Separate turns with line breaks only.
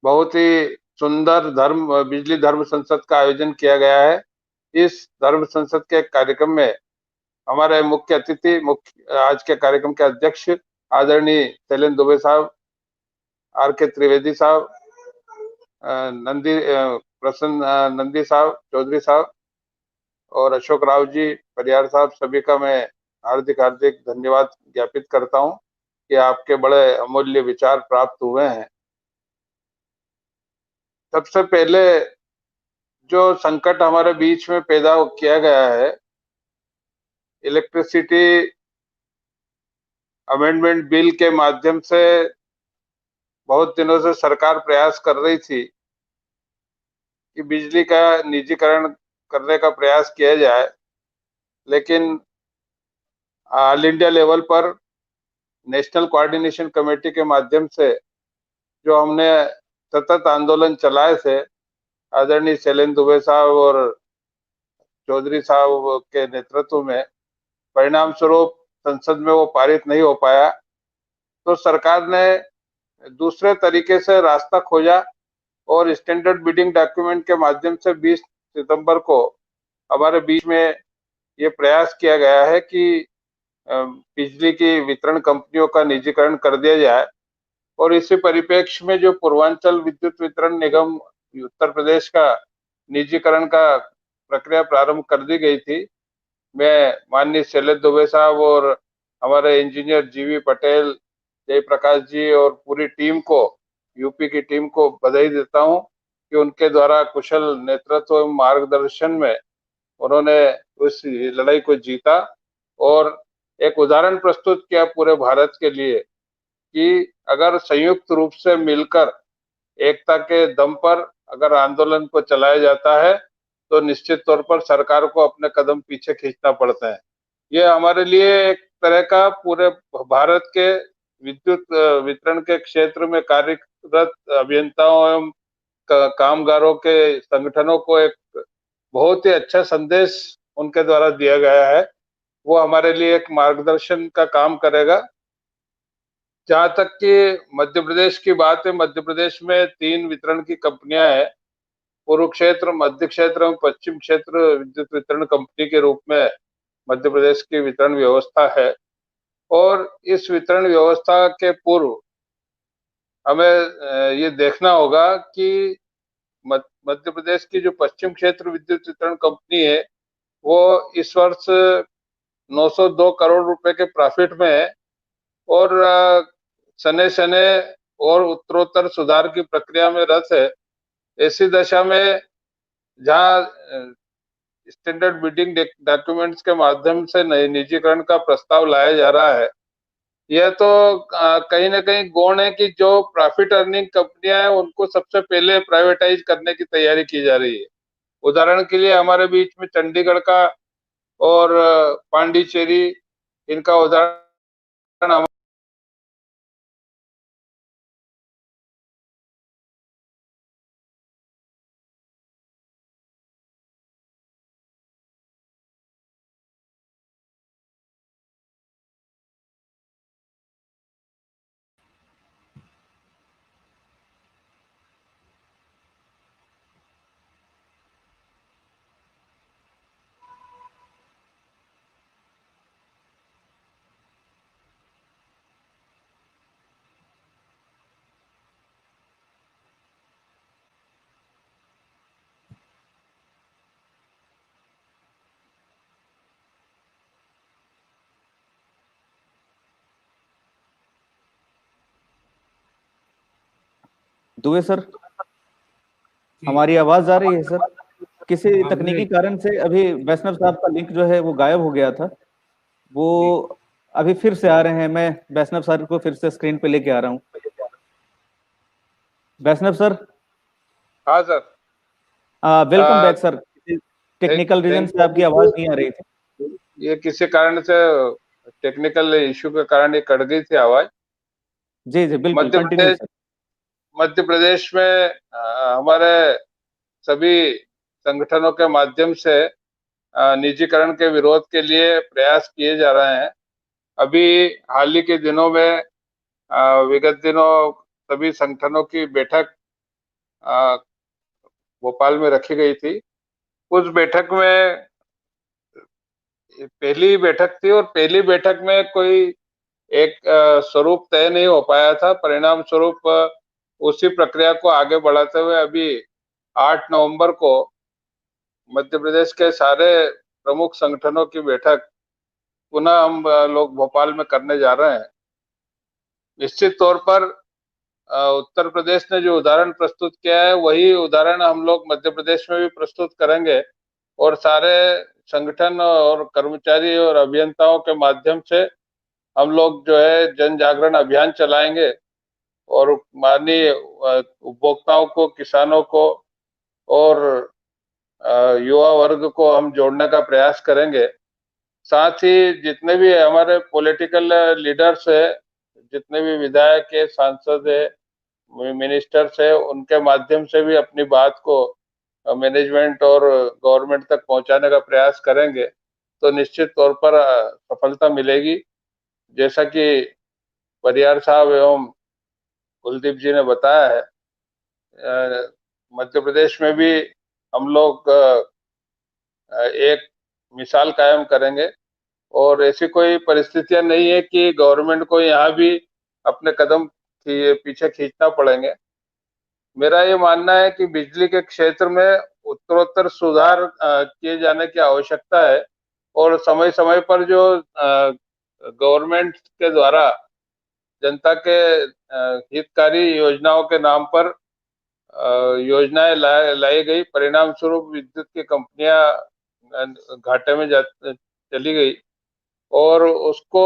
बहुत ही सुंदर बिजली धर्म संसद का आयोजन किया गया है। इस धर्म संसद के कार्यक्रम में हमारे मुख्य अतिथि, मुख्य आज के कार्यक्रम के अध्यक्ष आदरणीय शैलेंद्र दुबे साहब, आर के त्रिवेदी साहब, प्रसन्न नंदी साहब, चौधरी साहब और अशोक राव जी, परिहार साहब, सभी का मैं हार्दिक हार्दिक धन्यवाद ज्ञापित करता हूं कि आपके बड़े अमूल्य विचार प्राप्त हुए हैं। सबसे पहले जो संकट हमारे बीच में पैदा किया गया है, इलेक्ट्रिसिटी अमेंडमेंट बिल के माध्यम से बहुत दिनों से सरकार प्रयास कर रही थी कि बिजली का निजीकरण करने का प्रयास किया जाए, लेकिन ऑल इंडिया लेवल पर नेशनल कोऑर्डिनेशन कमेटी के माध्यम से जो हमने सतत आंदोलन चलाए थे, आदरणीय शैलेंद्र दुबे साहब और चौधरी साहब के नेतृत्व में, परिणाम स्वरूप संसद में वो पारित नहीं हो पाया। तो सरकार ने दूसरे तरीके से रास्ता खोजा और स्टैंडर्ड बिडिंग डॉक्यूमेंट के माध्यम से 20 सितंबर को हमारे बीच में ये प्रयास किया गया है कि बिजली की वितरण कंपनियों का निजीकरण कर दिया जाए। और इसी परिप्रेक्ष्य में जो पूर्वांचल विद्युत वितरण निगम उत्तर प्रदेश का निजीकरण का प्रक्रिया प्रारंभ कर दी गई थी। मैं माननीय शैलेंद्र दुबे साहब और हमारे इंजीनियर जीवी पटेल, जयप्रकाश जी और पूरी टीम को, यूपी की टीम को बधाई देता हूं कि उनके द्वारा कुशल नेतृत्व एवं मार्गदर्शन में उन्होंने उस लड़ाई को जीता और एक उदाहरण प्रस्तुत किया पूरे भारत के लिए कि अगर संयुक्त रूप से मिलकर एकता के दम पर अगर आंदोलन को चलाया जाता है तो निश्चित तौर पर सरकार को अपने कदम पीछे खींचना पड़ता है। ये हमारे लिए एक तरह का पूरे भारत के विद्युत वितरण के क्षेत्र में कार्यरत अभियंताओं एवं कामगारों के संगठनों को एक बहुत ही अच्छा संदेश उनके द्वारा दिया गया है। वो हमारे लिए एक मार्गदर्शन का काम करेगा। जहां तक कि मध्य प्रदेश की बात है, मध्य प्रदेश में 3 वितरण की कंपनियां हैं, पूर्व क्षेत्र, मध्य क्षेत्र एवं पश्चिम क्षेत्र विद्युत वितरण कंपनी के रूप में मध्य प्रदेश की वितरण व्यवस्था है। और इस वितरण व्यवस्था के पूर्व हमें ये देखना होगा कि मध्य प्रदेश की जो पश्चिम क्षेत्र विद्युत वितरण कंपनी है, वो इस वर्ष 902 करोड़ रुपए के प्रॉफिट में है और सने सने और उत्तरोत्तर सुधार की प्रक्रिया में रत है। ऐसी दशा में जहां स्टैंडर्ड बिडिंग डॉक्यूमेंट्स के माध्यम से निजीकरण का प्रस्ताव लाया जा रहा है, यह तो कहीं ना कहीं गौण है कि जो प्रॉफिट अर्निंग कंपनियां हैं उनको सबसे पहले प्राइवेटाइज करने की तैयारी की जा रही है। उदाहरण के लिए हमारे बीच में चंडीगढ़ का और पांडिचेरी, इनका उदाहरण
दुबे सर, हमारी आवाज आ रही है सर? किसी तकनीकी कारण से अभी वैष्णव साहब का लिंक जो है वो गायब हो गया था। वो अभी फिर से आ रहे हैं। मैं वैष्णव सर को फिर से स्क्रीन पे लेके आ रहा हूँ। वैष्णव सर।
हाँ sir.
Welcome back sir. Technical reason से आपकी आवाज नहीं आ रही थी।
ये किसी कारण से टेक्निकल इश्यू के कारण ये कट गई थी आवाज।
जी जी बिल्कुल, कंटिन्यू सर।
मध्य प्रदेश में हमारे सभी संगठनों के माध्यम से निजीकरण के विरोध के लिए प्रयास किए जा रहे हैं। अभी हाल ही के दिनों में विगत दिनों सभी संगठनों की बैठक भोपाल में रखी गई थी। उस बैठक में पहली बैठक थी और पहली बैठक में कोई एक स्वरूप तय नहीं हो पाया था। परिणाम स्वरूप उसी प्रक्रिया को आगे बढ़ाते हुए अभी 8 नवंबर को मध्य प्रदेश के सारे प्रमुख संगठनों की बैठक पुनः हम लोग भोपाल में करने जा रहे हैं। निश्चित तौर पर उत्तर प्रदेश ने जो उदाहरण प्रस्तुत किया है वही उदाहरण हम लोग मध्य प्रदेश में भी प्रस्तुत करेंगे और सारे संगठन और कर्मचारी और अभियंताओं के माध्यम से हम लोग जो है जन जागरण अभियान चलाएंगे और माननीय उपभोक्ताओं को, किसानों को और युवा वर्ग को हम जोड़ने का प्रयास करेंगे। साथ ही जितने भी हमारे पॉलिटिकल लीडर्स है, जितने भी विधायक है, सांसद है, मिनिस्टर्स है, उनके माध्यम से भी अपनी बात को मैनेजमेंट और गवर्नमेंट तक पहुंचाने का प्रयास करेंगे तो निश्चित तौर पर सफलता मिलेगी। जैसा कि परियार साहब एवं कुलदीप जी ने बताया है, मध्य प्रदेश में भी हम लोग एक मिसाल कायम करेंगे और ऐसी कोई परिस्थितियां नहीं है कि गवर्नमेंट को यहाँ भी अपने कदम पीछे खींचना पड़ेंगे। मेरा ये मानना है कि बिजली के क्षेत्र में उत्तरोत्तर सुधार किए जाने की आवश्यकता है और समय समय पर जो गवर्नमेंट के द्वारा जनता के हितकारी योजनाओं के नाम पर योजनाएं लाई गई, परिणाम स्वरूप विद्युत की कंपनियां घाटे में चली गई और उसको